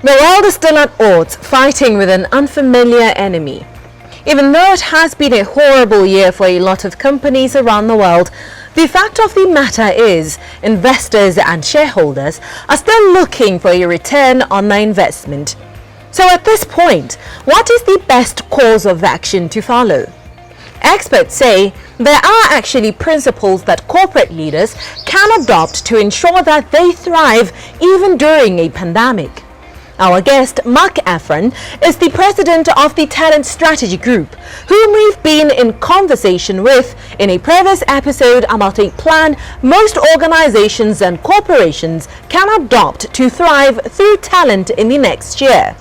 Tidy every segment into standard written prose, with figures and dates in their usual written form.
The world is still at odds, fighting with an unfamiliar enemy. Even though it has been a horrible year for a lot of companies around the world, the fact of the matter is investors and shareholders are still looking for a return on their investment. So at this point, what is the best course of action to follow? Experts say there are actually principles that corporate leaders can adopt to ensure that they thrive even during a pandemic. Our guest, Marc Effron, is the president of the Talent Strategy Group, whom we've been in conversation with in a previous episode about a plan most organizations and corporations can adopt to thrive through talent in the next year.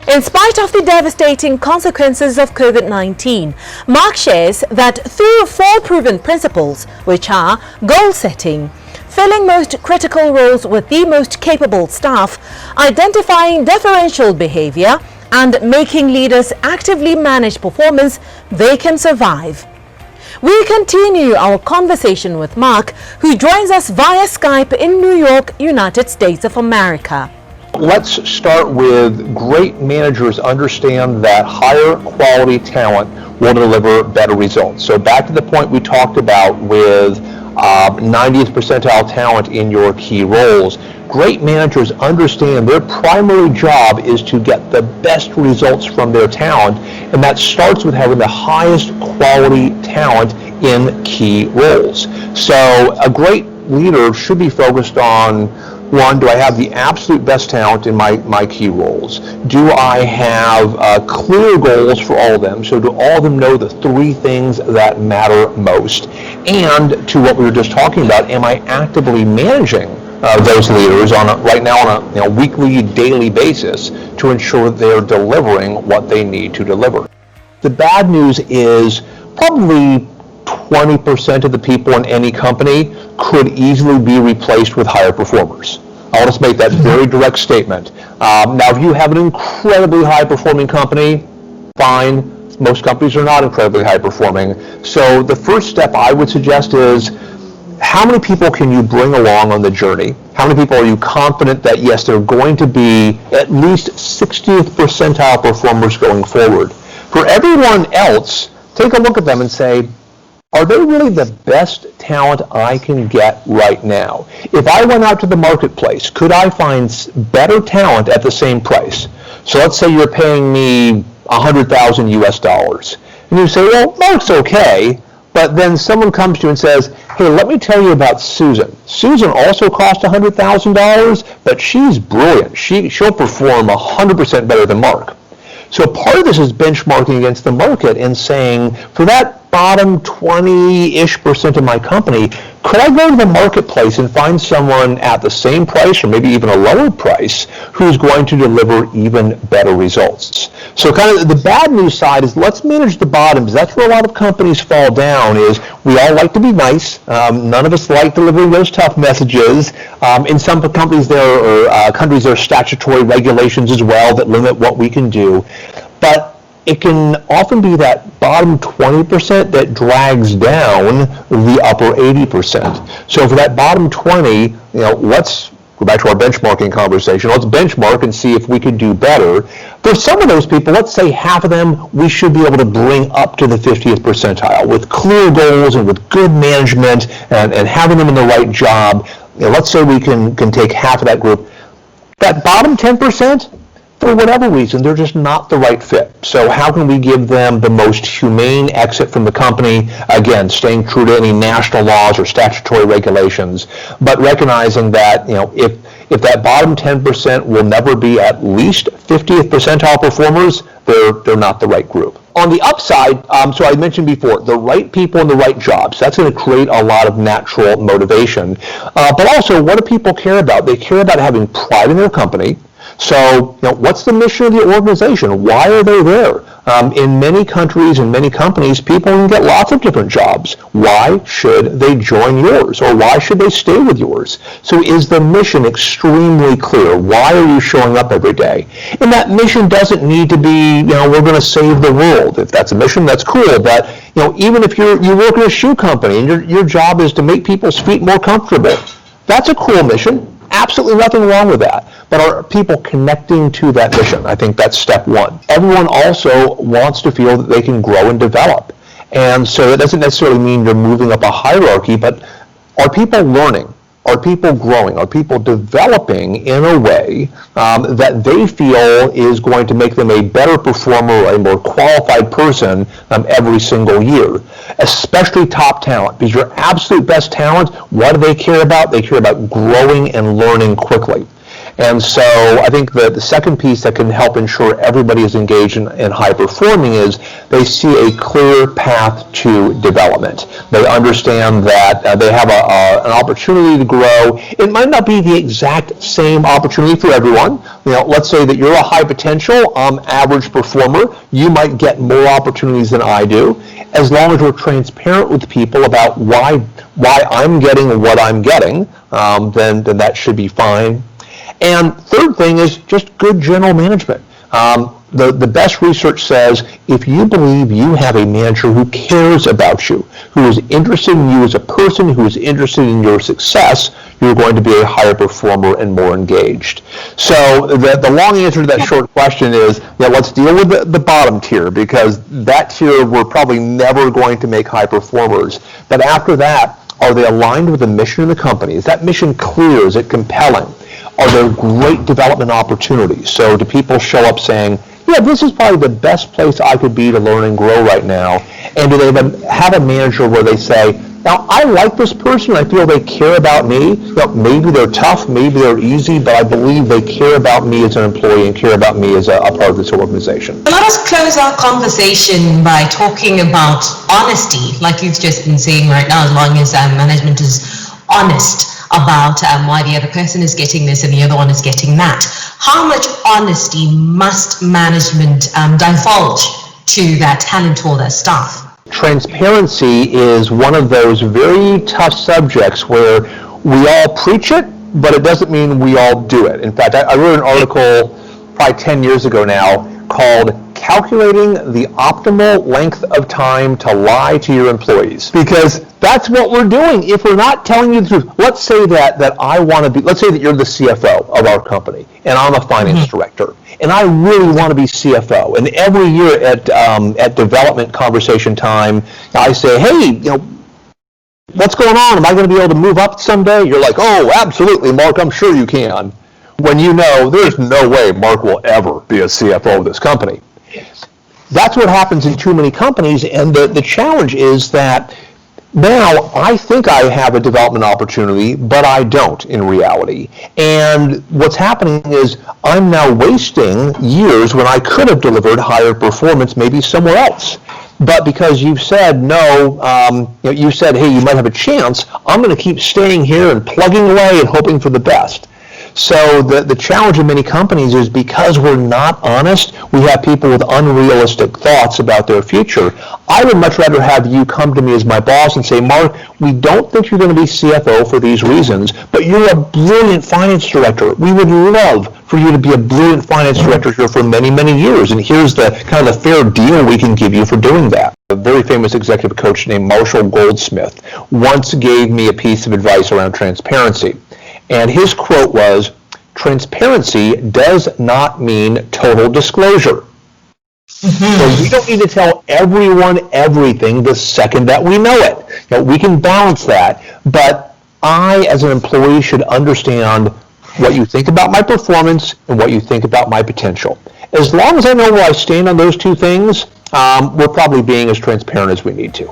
In spite of the devastating consequences of COVID-19, Marc shares that through four proven principles, which are goal setting, filling most critical roles with the most capable staff, identifying differential behavior, and making leaders actively manage performance, they can survive. We continue our conversation with Marc, who joins us via Skype in New York, United States of America. Let's start with great managers understand that higher quality talent will deliver better results. So back to the point we talked about with 90th percentile talent in your key roles. Great managers understand their primary job is to get the best results from their talent, and that starts with having the highest quality talent in key roles. So a great leader should be focused on, one, do I have the absolute best talent in my key roles? Do I have clear goals for all of them? So do all of them know the three things that matter most? And to what we were just talking about, am I actively managing those leaders right now on a weekly, daily basis to ensure that they're delivering what they need to deliver? The bad news is probably 20% of the people in any company could easily be replaced with higher performers. I'll just make that very direct statement. Now, if you have an incredibly high-performing company, fine. Most companies are not incredibly high-performing. So the first step I would suggest is, how many people can you bring along on the journey? How many people are you confident that, yes, they're going to be at least 60th percentile performers going forward? For everyone else, take a look at them and say, are they really the best talent I can get right now? If I went out to the marketplace, could I find better talent at the same price? So let's say you're paying me $100,000 US. And you say, well, that's okay. But then someone comes to you and says, hey, let me tell you about Susan. Susan also costs $100,000, but she's brilliant. She'll perform 100% better than Marc. So part of this is benchmarking against the market and saying, for that bottom 20-ish% of my company, could I go to the marketplace and find someone at the same price or maybe even a lower price who's going to deliver even better results? So kind of the bad news side is, let's manage the bottoms. That's where a lot of companies fall down, is we all like to be nice. None of us like delivering those tough messages. In some companies there are statutory regulations as well that limit what we can do. But it can often be that bottom 20% that drags down the upper 80%. So for that bottom 20, let's go back to our benchmarking conversation. Let's benchmark and see if we could do better. For some of those people, let's say half of them, we should be able to bring up to the 50th percentile with clear goals and with good management and having them in the right job. Let's say we can take half of that group. That bottom 10%, for whatever reason, they're just not the right fit. So how can we give them the most humane exit from the company? Again, staying true to any national laws or statutory regulations, but recognizing that if that bottom 10% will never be at least 50th percentile performers, they're not the right group. On the upside, so I mentioned before, the right people in the right jobs. That's going to create a lot of natural motivation. But also, what do people care about? They care about having pride in their company. So, what's the mission of the organization? Why are they there? In many countries and many companies, people can get lots of different jobs. Why should they join yours? Or why should they stay with yours? So is the mission extremely clear? Why are you showing up every day? And that mission doesn't need to be, we're going to save the world. If that's a mission, that's cool. But, even if you work in a shoe company and your job is to make people's feet more comfortable, that's a cool mission. Absolutely nothing wrong with that. But are people connecting to that mission? I think that's step one. Everyone also wants to feel that they can grow and develop. And so it doesn't necessarily mean you're moving up a hierarchy, but are people learning? Are people growing? Are people developing in a way that they feel is going to make them a better performer, a more qualified person every single year? Especially top talent, because your absolute best talent, what do they care about? They care about growing and learning quickly. And so I think the second piece that can help ensure everybody is engaged in high performing is they see a clear path to development. They understand that they have an opportunity to grow. It might not be the exact same opportunity for everyone. Let's say that you're a high potential, average performer. You might get more opportunities than I do. As long as we're transparent with people about why I'm getting what I'm getting, then that should be fine. And third thing is just good general management. The best research says if you believe you have a manager who cares about you, who is interested in you as a person, who is interested in your success, you're going to be a higher performer and more engaged. So the long answer to that short question is, let's deal with the bottom tier, because that tier we're probably never going to make high performers. But after that, are they aligned with the mission of the company? Is that mission clear? Is it compelling? Are there great development opportunities? So do people show up saying, this is probably the best place I could be to learn and grow right now? And do they have a manager where they say, now I like this person, I feel they care about me. Maybe they're tough, maybe they're easy, but I believe they care about me as an employee and care about me as a part of this organization. Let us close our conversation by talking about honesty, like you've just been saying right now, as long as management is honest about why the other person is getting this and the other one is getting that. How much honesty must management divulge to their talent or their staff? Transparency is one of those very tough subjects where we all preach it, but it doesn't mean we all do it. In fact, I wrote an article probably 10 years ago now called Calculating the Optimal Length of Time to Lie to Your Employees. Because that's what we're doing. If we're not telling you the truth, let's say that I want to be, let's say that you're the CFO of our company and I'm a finance director and I really want to be CFO. And every year at development conversation time, I say, hey, what's going on? Am I going to be able to move up someday? You're like, oh, absolutely, Mark, I'm sure you can. When you know there's no way Mark will ever be a CFO of this company. That's what happens in too many companies, and the challenge is that now I think I have a development opportunity, but I don't in reality. And what's happening is I'm now wasting years when I could have delivered higher performance maybe somewhere else. But because you've said no, you said, hey, you might have a chance, I'm going to keep staying here and plugging away and hoping for the best. So the challenge in many companies is because we're not honest, we have people with unrealistic thoughts about their future. I would much rather have you come to me as my boss and say, Mark, we don't think you're going to be CFO for these reasons, but you're a brilliant finance director. We would love for you to be a brilliant finance director here for many, many years, and here's the kind of the fair deal we can give you for doing that. A very famous executive coach named Marshall Goldsmith once gave me a piece of advice around transparency. And his quote was, transparency does not mean total disclosure. So we don't need to tell everyone everything the second that we know it. We can balance that, but I, as an employee, should understand what you think about my performance and what you think about my potential. As long as I know where I stand on those two things, we're probably being as transparent as we need to.